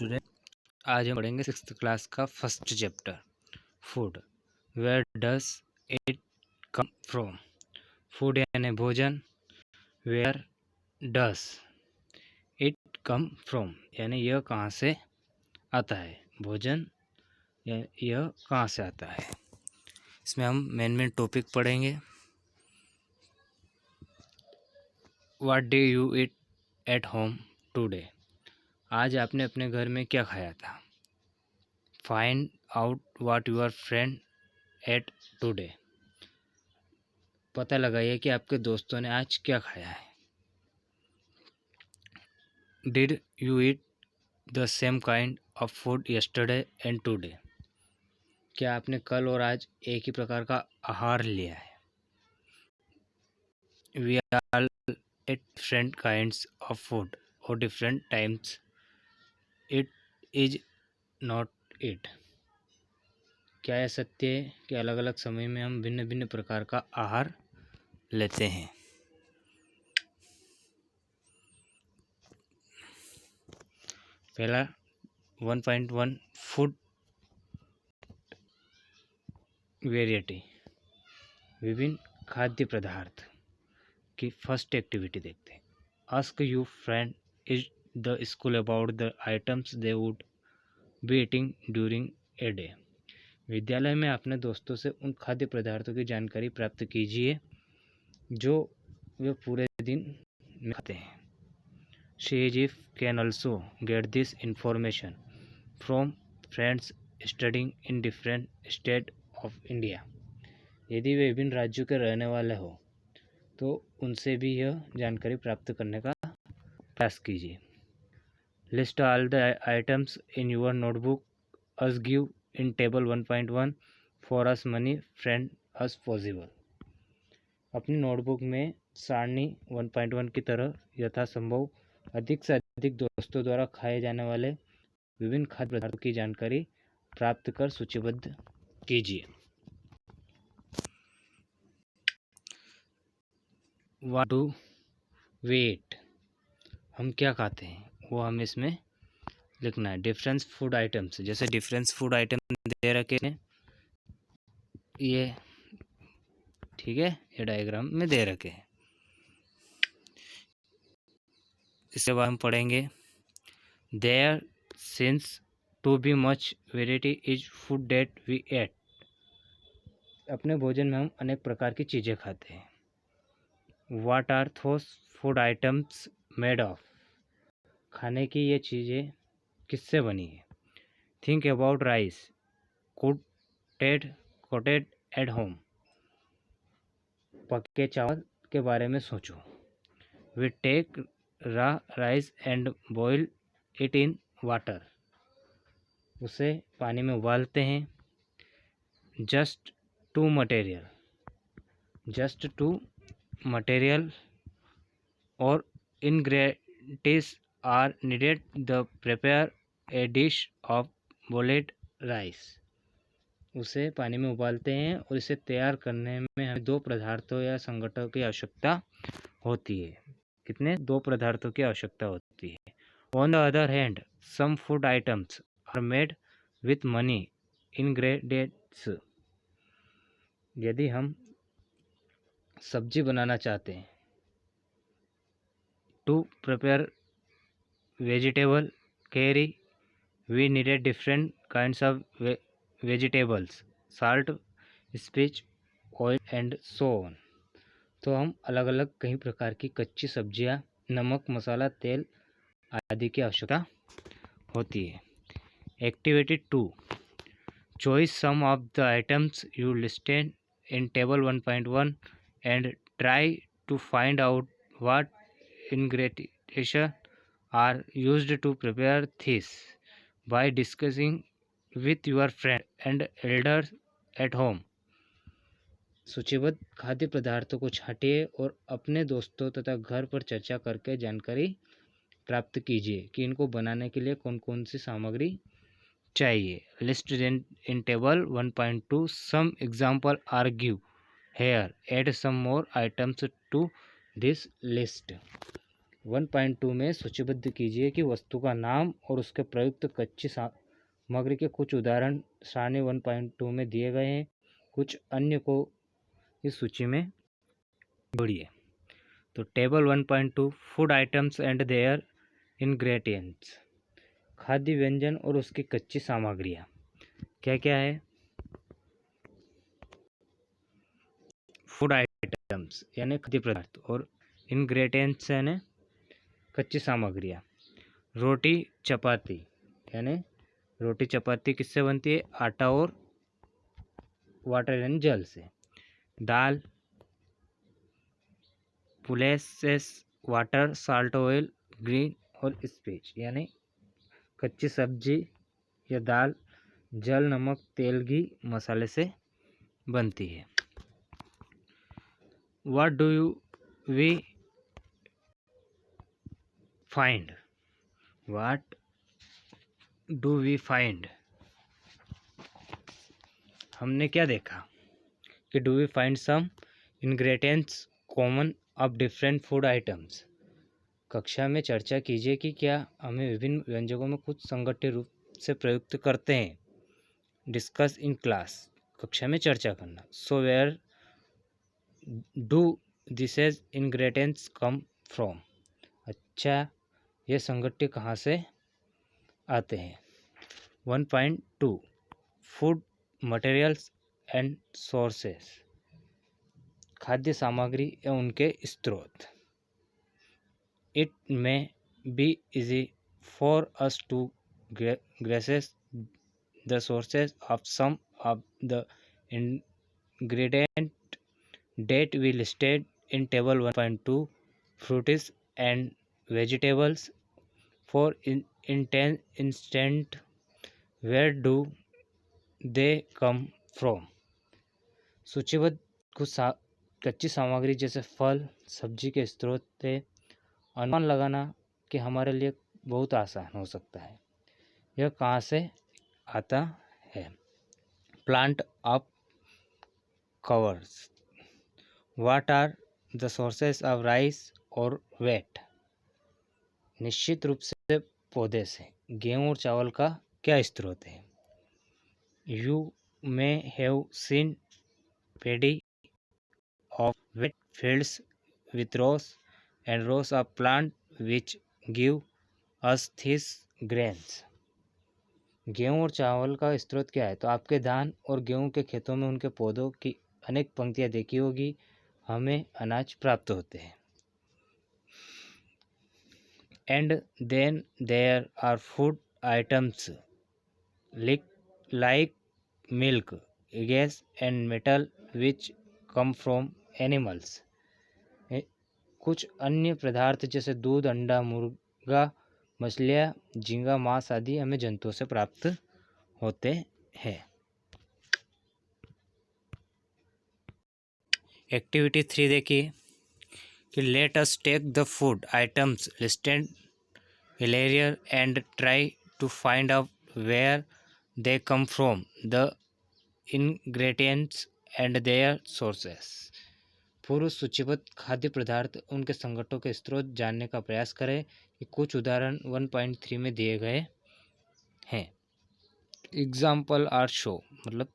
Student, आज हम पढ़ेंगे 6th क्लास का first chapter food. Where does it come from. Food यानी भोजन। Where does it come from यानी यह कहाँ से आता है। भोजन यह कहाँ से आता है। इसमें हम मेन टॉपिक पढ़ेंगे। What do you eat at home today. आज आपने अपने घर में क्या खाया था। Find out what your friend at today. पता लगाइए कि आपके दोस्तों ने आज क्या खाया है। Did you eat the same kind of food yesterday and today. क्या आपने कल और आज एक ही प्रकार का आहार लिया है। We are ate different kinds of food और different times it is not it. क्या यह सत्य है कि अलग अलग समय में हम भिन्न भिन्न प्रकार का आहार लेते हैं। पहला 1.1 फूड वेरिएटी, विभिन्न खाद्य पदार्थ की फर्स्ट एक्टिविटी देखते हैं। Ask you friend is the school about the items they would be eating during a day. विद्यालय में अपने दोस्तों से उन खाद्य पदार्थों की जानकारी प्राप्त कीजिए जो वे पूरे दिन में खाते हैं। She is if can also get this information from friends studying in different state of India. यदि वे विभिन्न राज्यों के रहने वाले हो तो उनसे भी यह जानकारी प्राप्त करने का प्रयास कीजिए। List all the items in your notebook us give in table 1.1 for us money friend us possible. अपनी नोटबुक में सारणी 1.1 की तरह यथासंभव अधिक से अधिक दोस्तों द्वारा खाए जाने वाले विभिन्न खाद्य पदार्थों की जानकारी प्राप्त कर सूचीबद्ध कीजिए। व्हाट डू वी ईट, हम क्या खाते हैं वो हमें इसमें लिखना है। डिफरेंस फूड आइटम्स, जैसे डिफरेंस फूड आइटम दे रखे हैं ये, ठीक है, ये डायग्राम में दे रखे हैं। इसके बाद हम पढ़ेंगे there seems to be much variety is food that we eat. अपने भोजन में हम अनेक प्रकार की चीज़ें खाते हैं। What are those food items made of, खाने की ये चीज़ें किससे बनी है। Think about rice coated at home, पके चावल के बारे में सोचो। We take raw rice and boil it in water, उसे पानी में उबालते हैं। जस्ट टू मटेरियल और ingredients are needed the prepare a dish of boiled rice. उसे पानी में उबालते हैं और इसे तैयार करने में हमें दो पदार्थों या संगठनों की आवश्यकता होती है। कितने? दो पदार्थों की आवश्यकता होती है। On the other hand some food items are made with many ingredients. यदि हम सब्जी बनाना चाहते हैं, to prepare vegetable curry we needed different kinds of vegetables, salt, spices, oil and so on. तो हम अलग अलग कई प्रकार की कच्ची सब्जियां, नमक, मसाला, तेल आदि की आवश्यकता होती है। Activity 2, choice some of the items you listed in table 1.1 and try to find out what ingredients are used to prepare this by discussing with your friend and elders at home। सूचीबद्ध खाद्य पदार्थों को छांटिए और अपने दोस्तों तथा घर पर चर्चा करके जानकारी प्राप्त कीजिए कि इनको बनाने के लिए कौन कौन सी सामग्री चाहिए। List in table 1.2 some example are give here, add some more items to this list. 1.2 में सूचीबद्ध कीजिए कि वस्तु का नाम और उसके प्रयुक्त कच्ची सामग्री के कुछ उदाहरण सारणी 1.2 में दिए गए हैं, कुछ अन्य को इस सूची में जोड़िए। तो table 1.2 food items and their ingredients, खाद्य व्यंजन और उसकी कच्ची सामग्रियाँ क्या क्या है। फूड आइटम्स यानी खाद्य पदार्थ और इंग्रेडिएंट्स यानी कच्ची सामग्रियाँ। रोटी चपाती यानी रोटी चपाती किससे बनती है, आटा और वाटर यानी जल से। दाल पुलेसेस वाटर साल्ट ऑयल ग्रीन और स्पीच यानी कच्ची सब्जी या दाल जल नमक तेल घी मसाले से बनती है। What do we find? What do we find? हमने क्या देखा कि do we find some ingredients common of different food items? कक्षा में चर्चा कीजिए कि क्या हमें विभिन्न व्यंजनों में कुछ संगठित रूप से प्रयुक्त करते हैं। डिस्कस इन क्लास, कक्षा में चर्चा करना। So where do this ingredients come from, अच्छा ये संगठित कहाँ से आते हैं। 1.2 फूड मटेरियल्स एंड सोर्सेस, खाद्य सामग्री या उनके स्रोत। It may be easy for us to trace the sources of some of the ingredient that we listed in table 1.2 fruits and vegetables. For instance, where do they come from? सूचीबद्ध कुछ कच्ची सामग्री जैसे फल सब्जी के स्रोत थे। अनुमान लगाना कि हमारे लिए बहुत आसान हो सकता है, यह कहाँ से आता है। Plant of covers, what are the sources of rice और वेट, निश्चित रूप से पौधे से। गेहूँ और चावल का क्या स्रोत है। You may have seen paddy of wheat fields with rows and rows of plant which give us these grains. गेहूँ और चावल का स्रोत क्या है, तो आपके धान और गेहूँ के खेतों में उनके पौधों की अनेक पंक्तियाँ देखी होगी, हमें अनाज प्राप्त होते हैं। And then there are food items like milk, eggs and metal which come from animals. कुछ अन्य पदार्थ जैसे दूध अंडा मुर्गा मछलियाँ झींगा मांस आदि हमें जंतुओं से प्राप्त होते हैं। एक्टिविटी 3 देखिए कि let us take the food items listed हिलेरियर and try to find out where they come from the ingredients and their sources. पूर्व सूचीबद्ध खाद्य पदार्थ उनके संगठनों के स्रोत जानने का प्रयास करें कि कुछ उदाहरण 1.3 में दिए गए हैं। एग्जाम्पल आर शो मतलब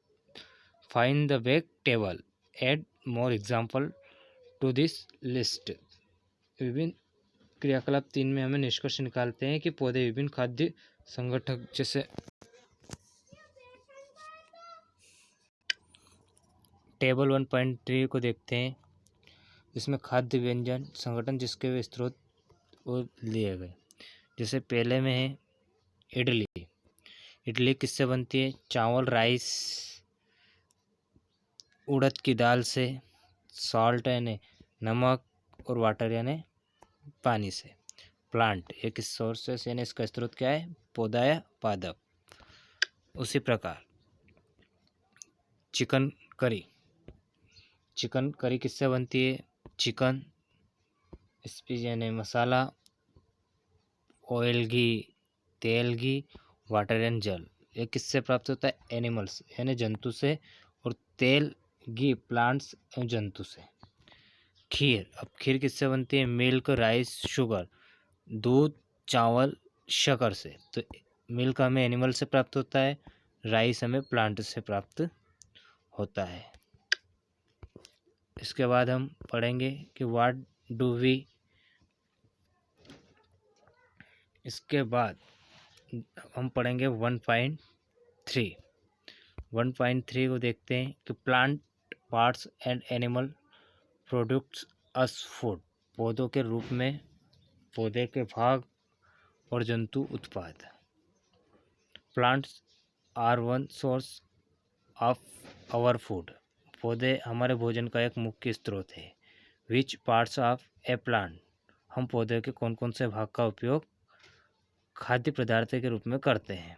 find the back table, add more example to this list. विभिन्न क्रियाकलाप 3 में हमें निष्कर्ष निकालते हैं कि पौधे विभिन्न खाद्य संगठक जैसे टेबल 1.3 को देखते हैं, इसमें खाद्य व्यंजन संगठन जिसके वे स्रोत वो लिए गए। जैसे पहले में है इडली। इडली किससे बनती है, चावल राइस उड़द की दाल से, सॉल्ट यानी नमक और वाटर यानी पानी से। प्लांट ये किस सोर्सेस यानी इसका स्रोत क्या है, पौधा या पादप। उसी प्रकार चिकन करी, चिकन करी किससे बनती है, चिकन स्पीच यानी मसाला, ऑयल घी तेल घी वाटर एंड जल ये किससे प्राप्त होता है, एनिमल्स यानी जंतु से, और तेल घी प्लांट्स एवं जंतु से। खीर। अब खीर किससे बनती है? मिल्क, राइस, शुगर, दूध, चावल, शक्कर से। तो मिल्क हमें एनिमल से प्राप्त होता है, राइस हमें प्लांट से प्राप्त होता है। इसके बाद हम पढ़ेंगे कि व्हाट डू वी। इसके बाद हम पढ़ेंगे 1.3। 1.3 को देखते हैं कि plant parts and animal products us food. पौधों के रूप में पौधे के भाग और जंतु उत्पाद। Plants are one source of our food. पौधे हमारे भोजन का एक मुख्य स्रोत है। Which parts of a plant. हम पौधे के कौन कौन से भाग का उपयोग खाद्य पदार्थ के रूप में करते हैं।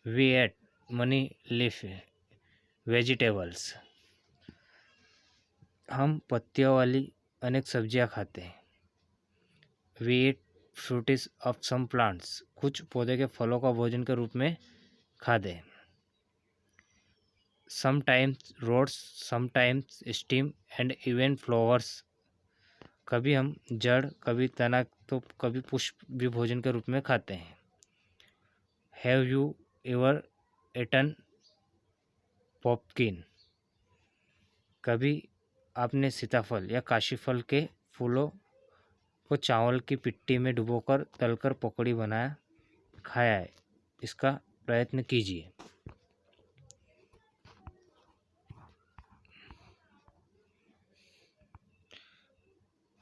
We ate many leaf vegetables. हम पत्तियों वाली अनेक सब्जियां खाते हैं। We eat fruits of some plants. कुछ पौधे के फलों का भोजन के रूप में खाते हैं। Sometimes roots, sometimes stem and even flowers. कभी हम जड़, कभी तना, तो कभी पुष्प भी भोजन के रूप में खाते हैं। Have you ever eaten pumpkin. कभी आपने सीताफल या काशीफल के फूलों को चावल की पिट्ठी में डुबोकर तलकर पकौड़ी बनाया खाया है? इसका प्रयत्न कीजिए।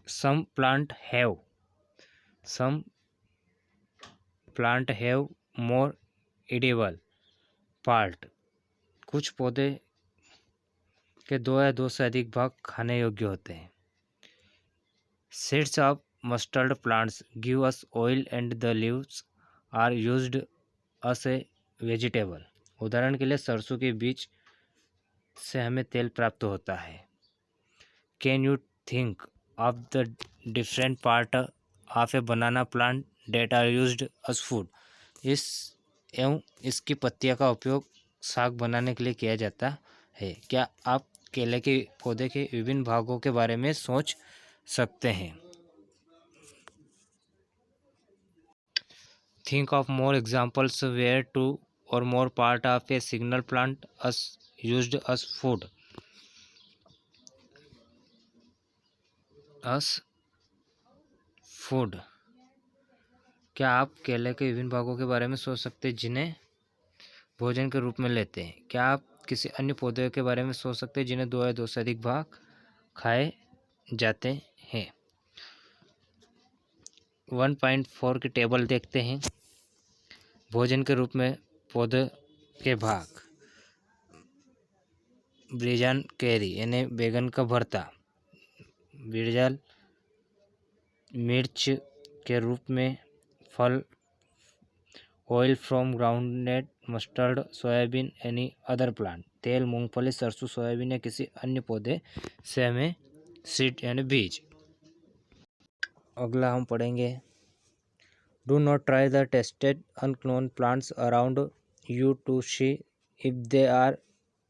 Some plant have more edible part। कुछ पौधे के दो या दो से अधिक भाग खाने योग्य होते हैं। Seeds of mustard plants give us oil and the leaves are used as a vegetable। उदाहरण के लिए सरसों के बीज से हमें तेल प्राप्त होता है। Can you think of the different part of a banana plant that are used as food। इस एवं इसकी पत्तियों का उपयोग साग बनाने के लिए किया जाता है। क्या आप केले के पौधे के विभिन्न भागों के बारे में सोच सकते हैं? Think of more examples where two or more part of a single plant is used as food। क्या आप केले के विभिन्न भागों के बारे में सोच सकते हैं जिन्हें भोजन के रूप में लेते हैं? क्या आप किसी अन्य पौधे के बारे में सोच सकते हैं जिन्हें दो या दो से अधिक भाग खाए जाते हैं? 1.4 की टेबल देखते हैं। भोजन के रूप में पौधे के भाग। ब्रिंजल कैरी यानी बैगन का भरता। ब्रिंजल मिर्च के रूप में फल। Oil from groundnut, mustard, soybean, any other plant. तेल, मूंगफली, सरसों, सोयाबीन या किसी अन्य पौधे से हमें सीड यानी बीज। अगला हम पढ़ेंगे do not try the tested अनक्नोन plants around you to see if they are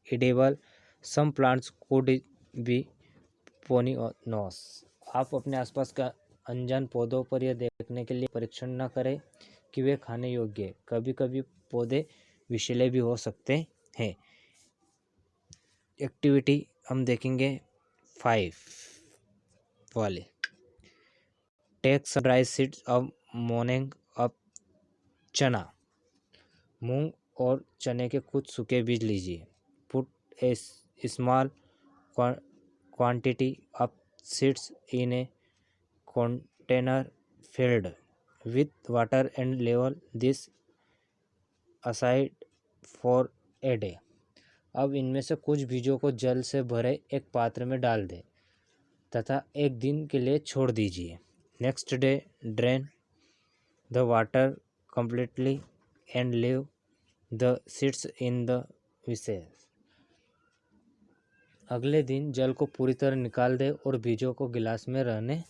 edible. Some plants could be poisonous. आप अपने आसपास का अनजान पौधों पर यह देखने के लिए परीक्षण न करें कि वे खाने योग्य है। कभी कभी पौधे विषैले भी हो सकते हैं। एक्टिविटी हम देखेंगे 5 वाले। Take some dry seeds of moong of chana. मूंग और चने के कुछ सूखे बीज लीजिए। Put a small quantity of seeds in a container filled with water and level this aside for a day। अब इनमें से कुछ बीजों को जल से भरे एक पात्र में डाल दें तथा एक दिन के लिए छोड़ दीजिए। Next day drain the water completely and leave the seeds in the vessel। अगले दिन जल को पूरी तरह निकाल दें और बीजों को गिलास में रहने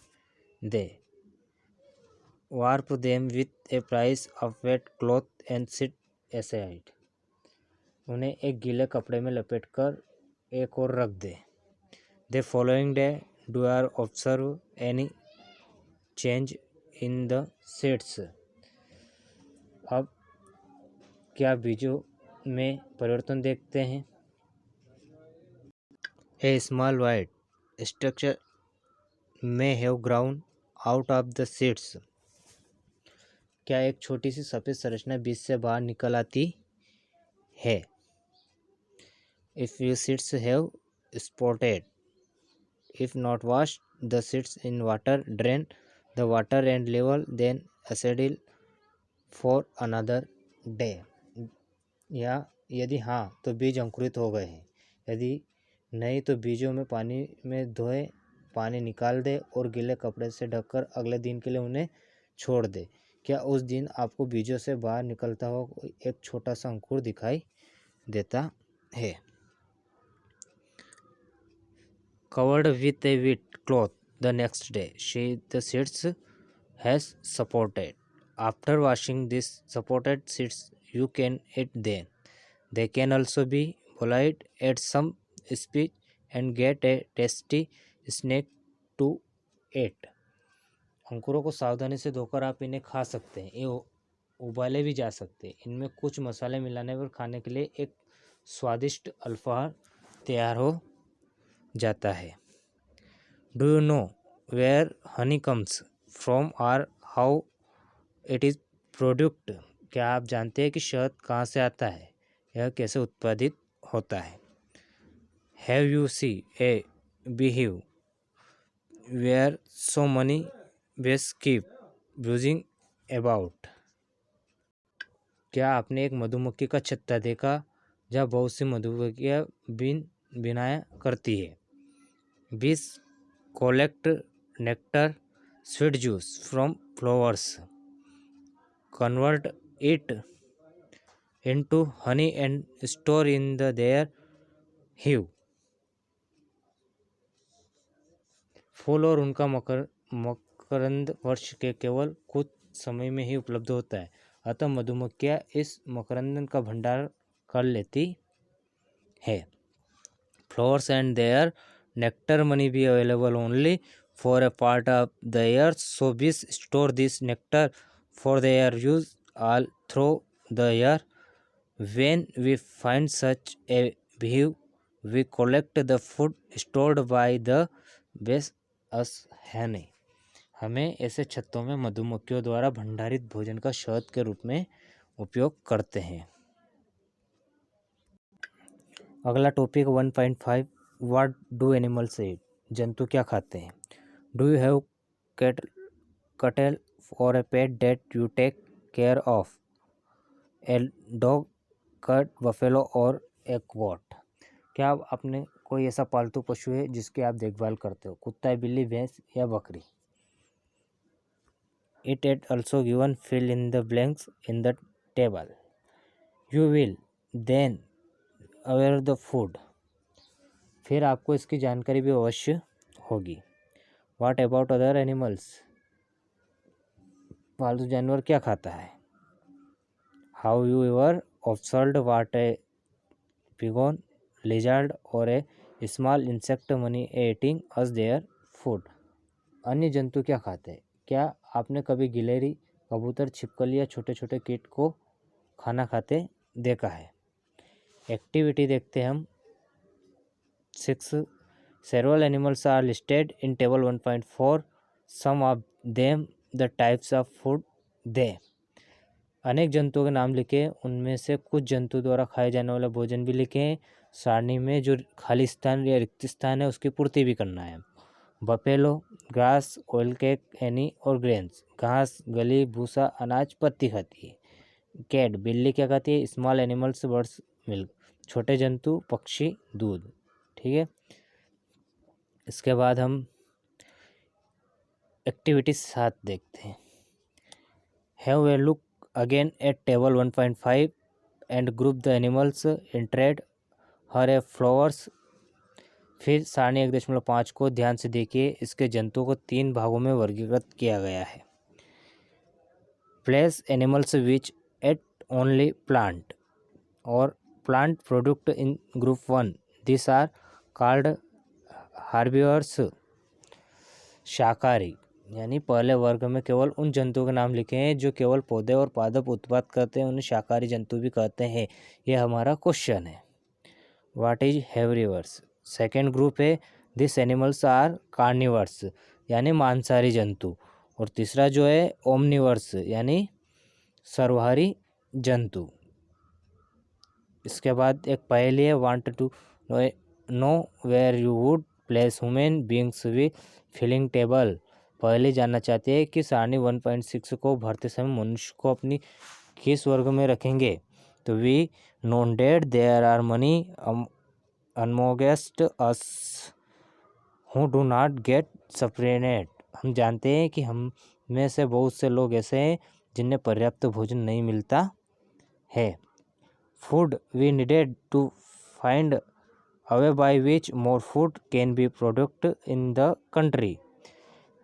दें। Wrap them with a piece of wet cloth and set aside. उन्हें एक गीले कपड़े में लपेटकर एक और रख दें। The following day do you observe any change in the seeds? अब क्या बीजों में परिवर्तन देखते हैं? A small white structure may have grown out of the seeds. क्या एक छोटी सी सफ़ेद संरचना बीज से बाहर निकल आती है? If your seeds have spotted, if not washed, the seeds in water, drain the water and level then settle for another day. या यदि हाँ तो बीज अंकुरित हो गए हैं, यदि नहीं तो बीजों में पानी में धोए, पानी निकाल दे और गीले कपड़े से ढककर अगले दिन के लिए उन्हें छोड़ दे। क्या उस दिन आपको बीजों से बाहर निकलता हुआ एक छोटा सा अंकुर दिखाई देता है? Covered with a wet cloth the next day, the seeds has supported. After washing these supported seeds, you can eat them. They can also be boiled at some speed and get a tasty snack to eat. अंकुरों को सावधानी से धोकर आप इन्हें खा सकते हैं। ये उबाले भी जा सकते हैं। इनमें कुछ मसाले मिलाने पर खाने के लिए एक स्वादिष्ट अल्पाहार तैयार हो जाता है। Do you know where honey comes from और हाउ इट इज़ प्रोड्यूस्ड? क्या आप जानते हैं कि शहद कहाँ से आता है, यह कैसे उत्पादित होता है? Have you see a beehive where so many bees keep buzzing about? क्या आपने एक मधुमक्खी का छत्ता देखा जहाँ बहुत सी मधुमक्खियाँ बिनाया करती है? Bees collect nectar, sweet juice from flowers, convert it into honey and store in their hive. फूल और उनका मकरंद वर्ष के केवल कुछ समय में ही उपलब्ध होता है, अतः मधुमक्खियाँ इस मकरंद का भंडार कर लेती है। Flowers and their nectar may be available only for a part of the year, so bees store this nectar for their use all through the year. When we find such a beehive, we collect the food stored by the bees as honey. हमें ऐसे छत्तों में मधुमक्खियों द्वारा भंडारित भोजन का शहद के रूप में उपयोग करते हैं। अगला topic 1.5 what do animals eat? जंतु क्या खाते हैं? डू यू हैव कैटल और a pet that you take care of? A dog, cat, buffalo और ए गोट? क्या आपने कोई ऐसा पालतू पशु है जिसकी आप देखभाल करते हो? कुत्ता, बिल्ली, भैंस या बकरी? It ate also given fill in the blanks in the table. You will then aware the food. फिर आपको इसकी जानकारी भी अवश्य होगी। What about other animals? पालतू जानवर क्या खाता है? How you ever observed what a pigeon, lizard और a small insect many eating us their food? अन्य जंतु क्या खाते हैं? क्या आपने कभी गिलहरी, कबूतर, छिपकली या छोटे छोटे कीट को खाना खाते देखा है? एक्टिविटी देखते हैं हम 6. Several animals are listed in table 1.4. Some of them the types of food they. अनेक जंतुओं के नाम लिखे, उनमें से कुछ जंतु द्वारा खाए जाने वाला भोजन भी लिखे हैं। सारणी में जो खाली स्थान या रिक्त स्थान है उसकी पूर्ति भी करना है। Buffalo grass, oil cake, any और ग्रेन्स, घास, गली, भूसा, अनाज, पत्ती खाती है। कैट, बिल्ली क्या खाती है? स्मॉल एनिमल्स, बर्ड्स, मिल्क, छोटे जंतु, पक्षी, दूध। ठीक है, इसके बाद हम एक्टिविटी 7 देखते हैं। Have a look again at table 1.5 and group the animals in trade her a flowers. फिर सारणी 1.5 को ध्यान से देखिए, इसके जंतुओं को 3 भागों में वर्गीकृत किया गया है। Place animals which ate only plant और plant product in group 1. This are called herbivores. शाकाहारी यानी पहले वर्ग में केवल उन जंतुओं के नाम लिखे हैं जो केवल पौधे और पादप उत्पाद करते हैं, उन्हें शाकाहारी जंतु भी कहते हैं। ये हमारा क्वेश्चन है। What is herbivores? Second group है दिस एनिमल्स आर कार्निवर्स यानी मांसाहारी जंतु। और तीसरा जो है ओमनिवर्स यानी सर्वाहारी जंतु। इसके बाद एक पहेली है, want to know where you would place human beings with filling table. पहले जानना चाहते हैं कि सारणी 1.6 को भरते समय मनुष्य को अपनी किस वर्ग में रखेंगे। तो we known that there are many amongst us who do not get सफरेनेट। हम जानते हैं कि हम में से बहुत से लोग ऐसे हैं जिन्हें पर्याप्त भोजन नहीं मिलता है। Food we needed to find a way by which more food can be product in the country.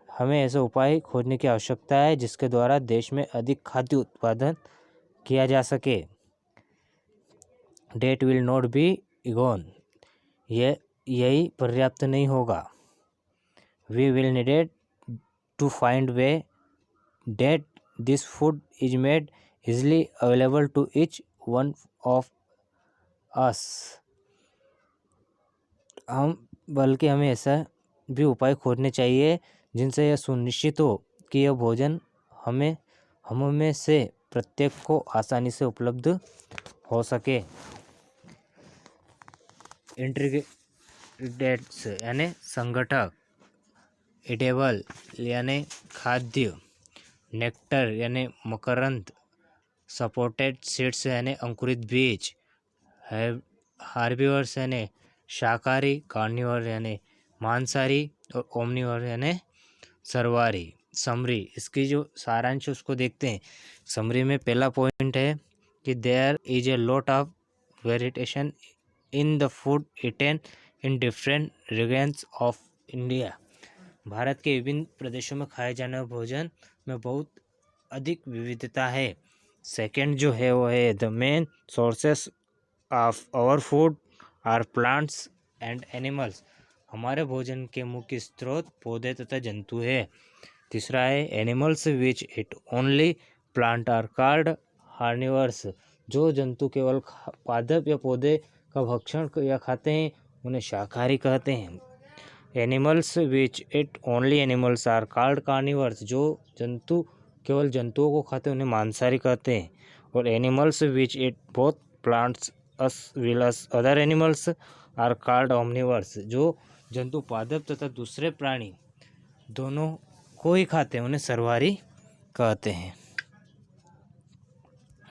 हमें ऐसे उपाय खोजने की आवश्यकता है जिसके द्वारा देश में अधिक खाद्य उत्पादन किया जा सके। That will not be enough यही पर्याप्त नहीं होगा। We will needed to find way that this food is made easily available to each one of us. बल्कि हमें ऐसा भी उपाय खोजने चाहिए जिनसे यह सुनिश्चित हो कि यह भोजन हम में से प्रत्येक को आसानी से उपलब्ध हो सके। इंग्रेडिएंट्स यानी संगठक, एडेबल यानी खाद्य, नेक्टर यानी मकरंद, सपोर्टेड सीड्स यानी अंकुरित बीज, हार्बिवर्स यानी शाकाहारी, कार्निवर यानी मांसाहारी और ओमनिवर यानी सर्वाहारी। समरी, इसकी जो सारांश उसको देखते हैं। समरी में पहला पॉइंट है कि there is a lot of variation in the food eaten in different regions of India. Bharat के विभिन्न प्रदेशों में खाए जाने वाले भोजन में बहुत अधिक विविधता है। सेकंड जो है वो है the main sources of our food are plants and animals. हमारे भोजन के मुख्य स्रोत पौधे तथा जंतु है। तीसरा है animals which eat only plant are called herbivores. जो जंतु केवल पादप या पौधे का भक्षण या खाते हैं उन्हें शाकाहारी कहते हैं। Animals which eat only animals are called carnivores. जो जंतु केवल जंतुओं को खाते हैं उन्हें मांसाहारी कहते हैं। और animals which eat both plants as well as other animals are called omnivores. जो जंतु पादप तथा दूसरे प्राणी दोनों को ही खाते हैं उन्हें सर्वाहारी कहते हैं।